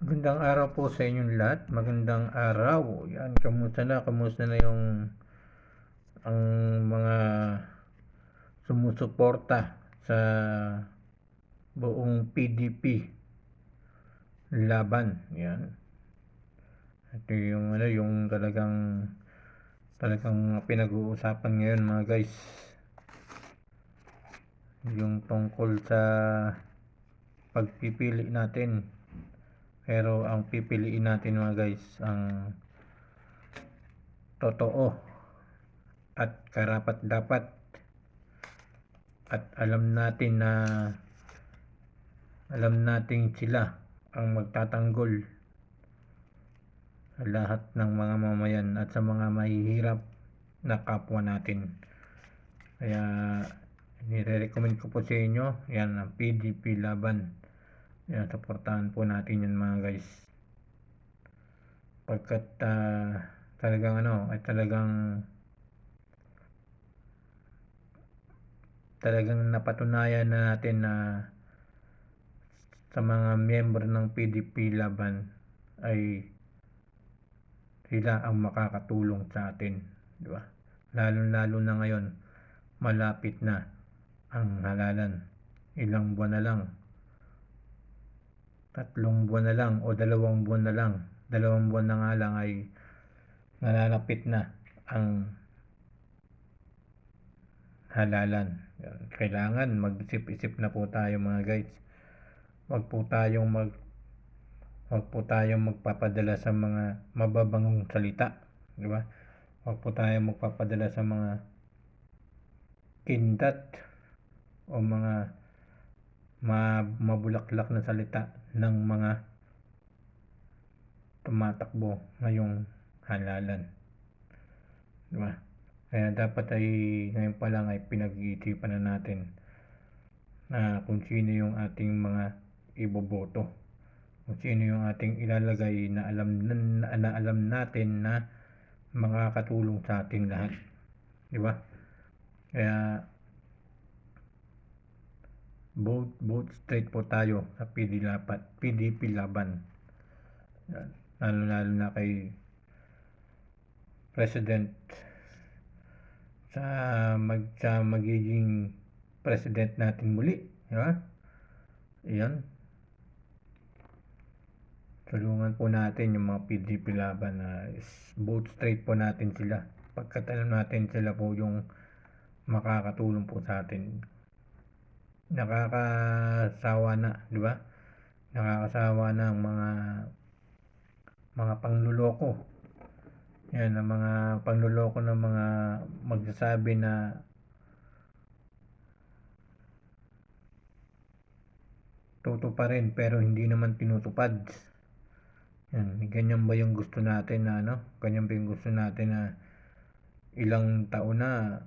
Magandang araw po sa inyong lahat. Magandang araw. Yan, kamusta na? Kamusta na yung ang mga sumusuporta sa buong PDP laban. Yan. Ito yung yung talagang pinag-uusapan ngayon mga guys. Yung tungkol sa pagpipili natin. Pero ang pipiliin natin mga guys ang totoo at karapat-dapat at alam natin sila ang magtatanggol sa lahat ng mga mamayan at sa mga mahihirap na kapwa natin. Kaya nire-recommend ko po sa inyo yan ang PDP laban. Yan, supportahan po natin yan mga guys. Pagkat talagang napatunayan na natin na sa mga miyembro ng PDP laban ay sila ang makakatulong sa atin, di ba? Lalo na ngayon, malapit na ang halalan. Ilang buwan na lang, 3 buwan na lang o 2 buwan na lang, 2 buwan na nga lang ay nalalapit na ang halalan. Kailangan mag-isip-isip na po tayo mga guys. Wag po tayong magpapadala sa mga mababangong salita, di ba? Wag po tayong magpapadala sa mga kindat o mga mabulaklak na salita ng mga tumatakbo ngayong halalan, di ba? Kaya dapat ay ngayon pa lang ay pinag-iisipan na natin na kung sino yung ating mga iboboto, kung sino yung ating ilalagay na alam natin na makakatulong sa ating lahat, di ba? Kaya vote straight po tayo sa PDP laban. Lalo na kay President sa magiging president natin muli, di ba? Iyan. Tulungan po natin yung mga PDP laban na vote straight po natin sila. Pagkat alam natin sila po yung makakatulong po sa atin. Nakakasawa na, di ba? Nakakasawa na ang mga pangluloko. Yan, ang mga pangluloko ng mga magsasabi na tutuparin pero hindi naman tinutupad. Yan, ganyan ba yung gusto natin na Ganyan ba yung gusto natin na ilang taon na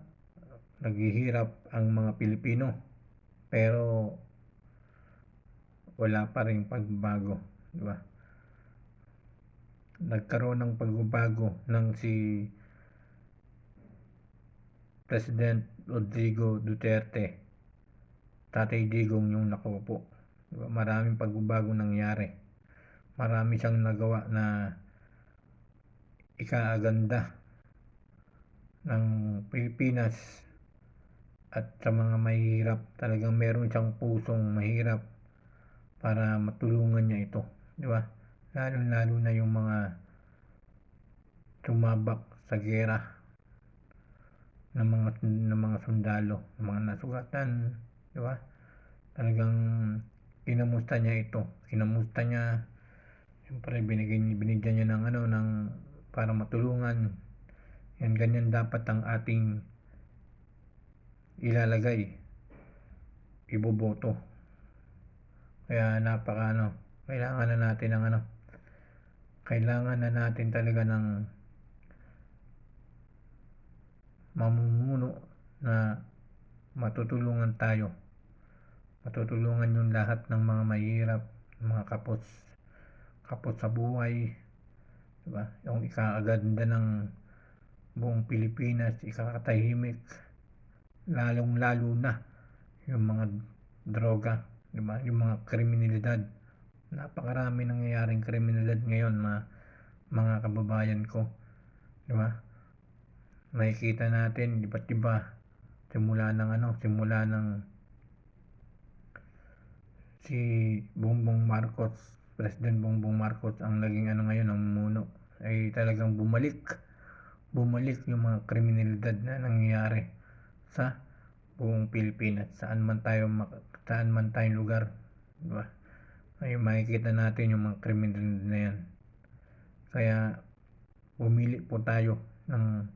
naghihirap ang mga Pilipino pero wala pa ring pagbabago, di ba? Nagkaroon ng pagbabago ng si President Rodrigo Duterte, Tatay Digong yung nakaupo, di ba? Maraming pagbabago nangyari, marami siyang nagawa na ikaaganda ng Pilipinas at sa mga mahirap. Talagang meron siyang pusong mahirap para matulungan niya ito, di ba? Lalo na yung mga tumabak sa gera ng mga sundalo, ng mga nasugatan, di ba? Talagang kinamusta niya, siyempre binigyan niya ng para matulungan. Yan, ganyan dapat ang ating ilalagay, iboboto. Kaya kailangan na natin talaga ng mamumuno na matutulungan yung lahat ng mga mahirap, mga kapos sa buhay, diba? Yung ikaaganda ng buong Pilipinas, ikakatahimik, lalong lalo na yung mga droga, diba? Yung mga kriminalidad, Napakarami nangyayaring kriminalidad ngayon, mga kababayan ko, di ba? Makikita natin iba't iba simula ng si President Bongbong Marcos ang naging ngayon ang muno, ay talagang bumalik yung mga kriminalidad na nangyayari sa buong Pilipinas, saan man tayong lugar, di ba? Ay makikita natin yung mga kriminalidad na yan. Kaya pumili po tayo ng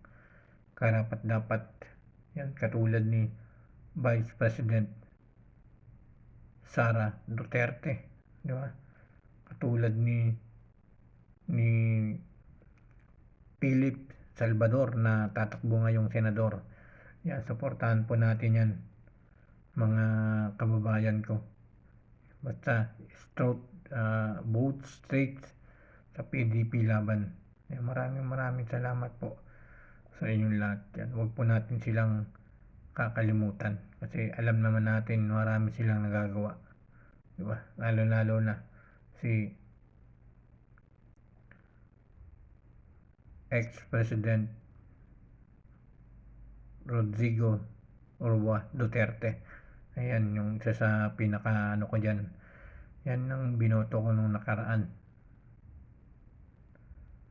karapat-dapat, yan, katulad ni Vice President Sara Duterte, di ba? Katulad ni Philip Salvador na tatakbo ngayong senador. Yan, suportahan po natin yan, mga kababayan ko. Basta vote straight sa PDP laban. Yan, maraming salamat po sa inyong lahat. Yan, huwag po natin silang kakalimutan kasi alam naman natin marami silang nagagawa, di ba? Lalo na si ex-president Rodrigo Roa Duterte. Ayan, yung isa sa pinaka ko dyan. Yan ang binoto ko nung nakaraan.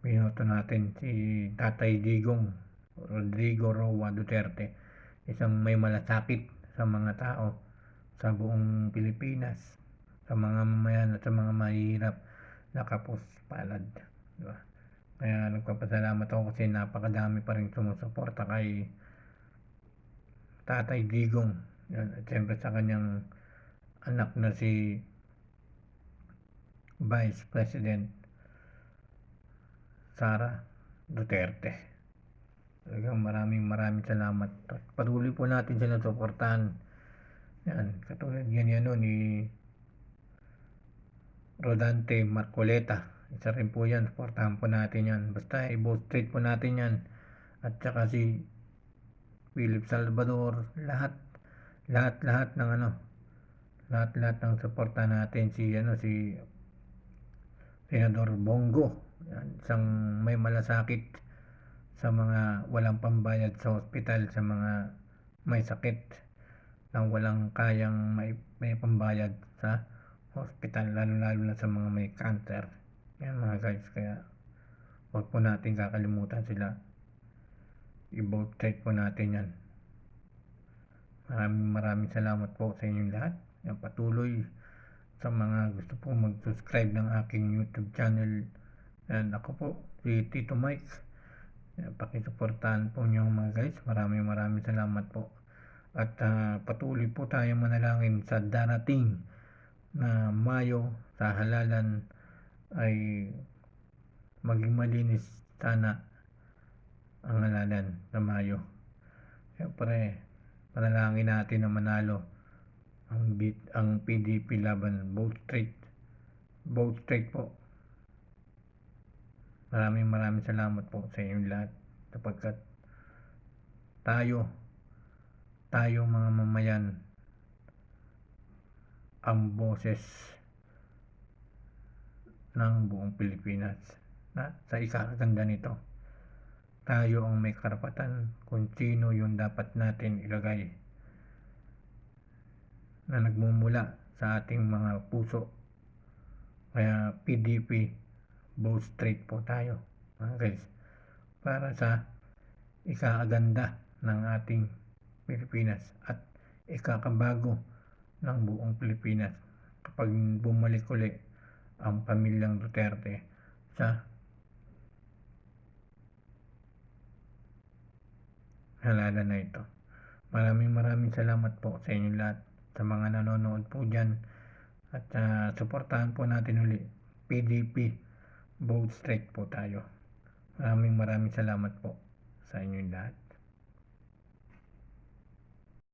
Binoto natin si Tatay Digong Rodrigo Roa Duterte, isang may malasakit sa mga tao sa buong Pilipinas, sa mga mamayan at sa mga mahihirap na kapuspalad, diba? Kaya nagpapasalamat ako kasi napakadami pa rin sumusuporta kay Tatay Digong. Yan, at siyempre sa kanyang anak na si Vice President Sara Duterte. Talagang maraming salamat. Patuloy po natin sila suportahan. Yan, katulad yan ni Rodante Marcoleta. Isa rin po yan, suportahan po natin yan. Basta i-vote straight po natin yan. At saka si Philip Salvador, lahat ng suporta natin, si Senador Bongo, yan, isang may malasakit sa mga walang pambayad sa ospital, sa mga may sakit nang walang kayang may pambayad sa hospital, lalo na sa mga may cancer. Yan mga guys, kaya huwag po natin kakalimutan sila. I-vote straight po natin yan. Maraming salamat po sa inyong lahat. Yan, patuloy sa mga gusto po mag-subscribe ng aking YouTube channel. Yan, ako po si Tito Mike. Yan, pakisuportahan po niyo mga guys. Maraming salamat po. At patuloy po tayo manalangin sa darating na Mayo, sa halalan ay maging malinis sana ang halalan na Mayo. Siyempre, panalangin natin na manalo ang PDP laban. Vote straight po. Maraming salamat po sa inyong lahat, sapagkat tayo mga mamayan ang boses ng buong Pilipinas, na sa ikakaganda nito tayo ang may karapatan kung sino yung dapat natin ilagay na nagmumula sa ating mga puso. Kaya PDP, vote straight po tayo mga guys, para sa ikakaganda ng ating Pilipinas at ikakabago ng buong Pilipinas kapag bumalik uli ang pamilyang Duterte sa halalan na ito. Maraming salamat po sa inyong lahat, sa mga nanonood po dyan, at suportahan po natin uli PDP, vote straight po tayo. Maraming salamat po sa inyong lahat.